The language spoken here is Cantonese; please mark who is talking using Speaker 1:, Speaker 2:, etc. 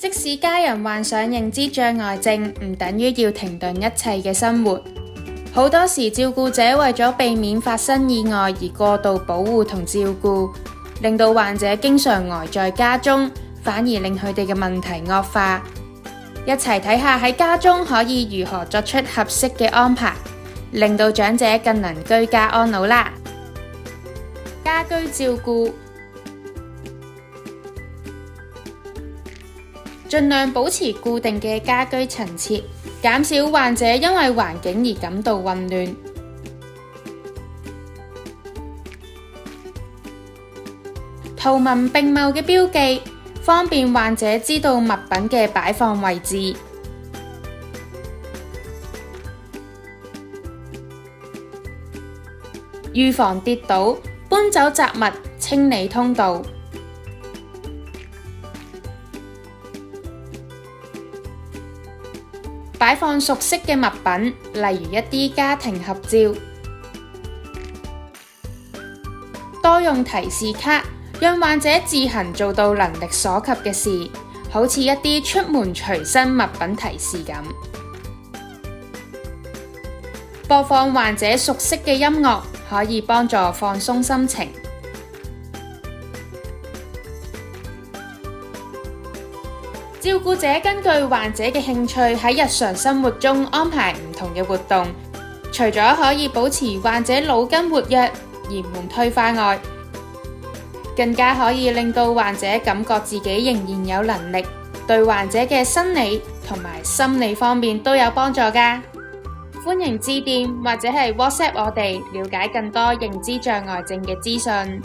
Speaker 1: 即使家人患上認知障礙症，唔等於要停頓一切嘅生活。好多時照顧者為咗避免發生意外而過度保護同照顧，令到患者經常呆在家中，反而令佢哋嘅問題惡化。一齊睇下喺家中可以如何作出合適嘅安排，令到長者更能居家安老啦。家居照顧，盡量保持固定嘅家居陳設，減少患者因為環境而感到混亂。圖文並茂嘅標記，方便患者知道物品嘅擺放位置。預防跌倒，搬走雜物，清理通道。擺放熟悉嘅物品，例如一啲家庭合照。多用提示卡，讓患者自行做到能力所及嘅事，好似一啲出門隨身物品提示咁。播放患者熟悉嘅音樂，可以幫助放鬆心情。照顧者根據患者嘅興趣喺日常生活中安排唔同嘅活動，除咗可以保持患者腦筋活躍、延緩退化外，更加可以令到患者感覺自己仍然有能力，對患者嘅生理同埋心理方面都有幫助㗎。歡迎致電或者係 WhatsApp 我哋，了解更多認知障礙症嘅資訊。